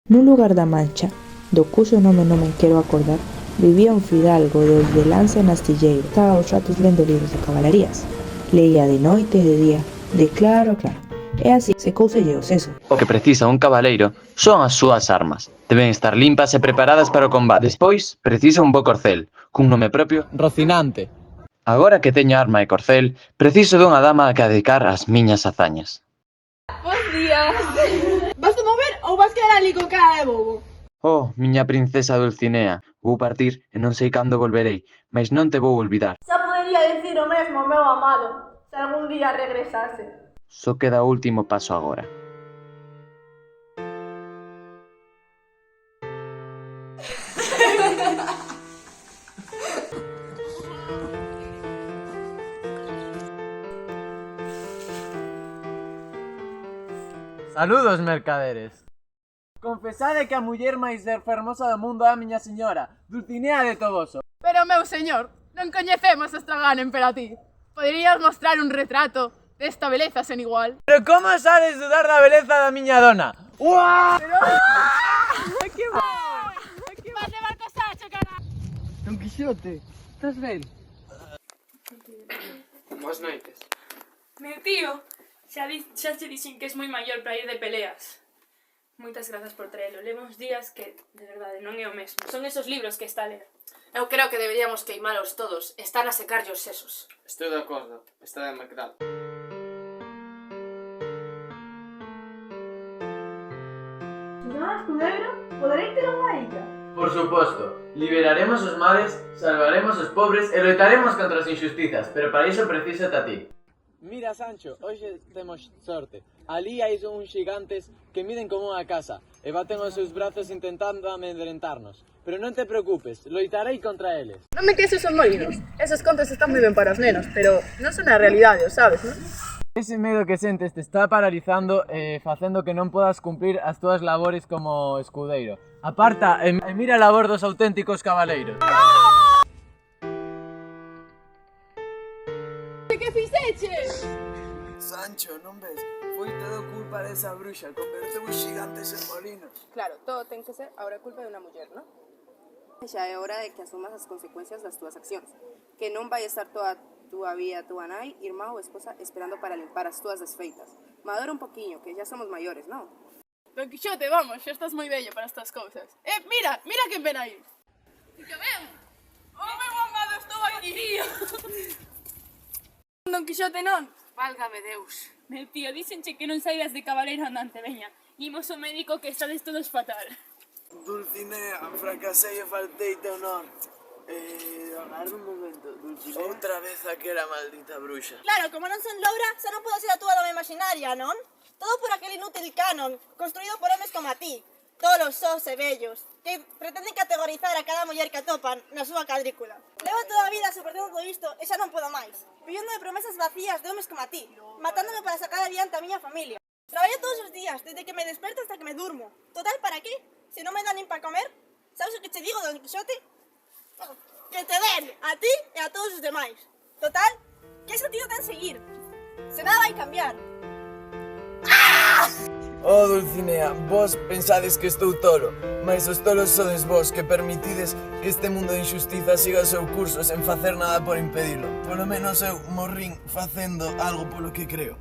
Nun lugar da Mancha, do cuxo nome non me quero acordar, vivía un fidalgo dos de lanza en astilleiro. Estaba os ratos lendo libros de cabalarías. Leía de noite e de día, de claro a claro. E así secóuselle o seso. O que precisa un cabaleiro son as súas armas. Deben estar limpas e preparadas para o combate. Despois, precisa un bo corcel, cun nome propio, Rocinante. Agora que teño arma e corcel, preciso dunha dama a que dedicar as miñas hazañas. Bos días. Vas a mover ou vas quedar ali con cara de bobo? Oh, miña princesa Dulcinea, vou partir e non sei cando volverei, mais non te vou olvidar. Xa podería dicir o mesmo, meu amado, se algún día regresase. Só queda o último paso agora. Saludos, mercaderes. Confesade que a muller máis fermosa do mundo é a miña señora, Dulcinea de Toboso. Pero, meu señor, non coñecemos a Estragán emperatriz. Poderías mostrar un retrato desta beleza sen igual. Pero como sabes dudar da beleza da miña dona? Uá! Que bon! Vas levar cosacho, cara! Don Quixote, estás ben? Boas noites. Meu tío, xa se dixen que és moi maior para ir de peleas. Moitas grazas por traelo. Lemos días que, de verdade, non é o mesmo. Son esos libros que está a ler. Eu creo que deberíamos queimalos todos. Están a secarlle os sesos. Estou de acordo. Está demacrado. Susana Escudero, poderei ter unha illa? Por suposto, liberaremos os males, salvaremos os pobres e loitaremos contra as injustizas, pero para iso precisa a ti. Mira, Sancho, hoxe temos sorte. Ali hai uns gigantes que miden como unha casa e baten os seus brazos intentando amedrentarnos. Pero non te preocupes, loitarei contra eles. Non me queses son molinos. Esos contos están moi ben para os nenos, pero non son a realidade, o sabes, non? Ese medo que sentes te está paralizando e facendo que non podas cumprir as túas labores como escudeiro. Aparta e mira a labor dos auténticos cabaleiros. Que fixeches? Sancho, non ves? Foi todo culpa desa bruxa, converteu os gigantes en molinos. Claro, todo ten que ser ahora culpa de unha muller, non? Xa é hora de que asumas as consecuencias das túas accións. Que non vai estar toda a túa vida, túa nai, irmá ou esposa esperando para limpar as túas desfeitas. Madura un poquiño, que ya somos maiores, non? Don Quixote, vamos, xa estás moi bello para estas cousas. Mira quen ven aí. Que ven? Oh, meu amado, estou aquí. Tío! Don Quixote non? Válgame Deus. Meu tío, díxenche que non saídas de cabaleiro andante, veña. Imos ao médico que estades todos fatal. Dulcinea, fracasei e faltei teu honor. Agarda un momento, Dulcinea. Outra vez aquela maldita bruxa. Claro, como non son loura, xa non podo ser a túa dama imaginaria, non? Todo por aquel inútil canon, construído por homes como a ti. Tolos, sós e bellos, que pretenden categorizar a cada muller que atopan na súa cadrícula. Levo toda a vida soportando todo isto e xa non podo máis. Viviendo de promesas vacías de homes como a ti, matándome para sacar adiante a miña familia. Traballo todos os días, desde que me desperto hasta que me durmo. Total, para qué? Se non me dan nin para comer, sabes o que te digo, Don Quixote? Que te den a ti e a todos os demais. Total, que sentido ten seguir? Se nada vai cambiar. Oh, Dulcinea, vos pensades que estou tolo, mas os tolos sodes vos que permitides que este mundo de injustiza siga o seu curso sen facer nada por impedilo. Polo menos eu morrín facendo algo polo que creo.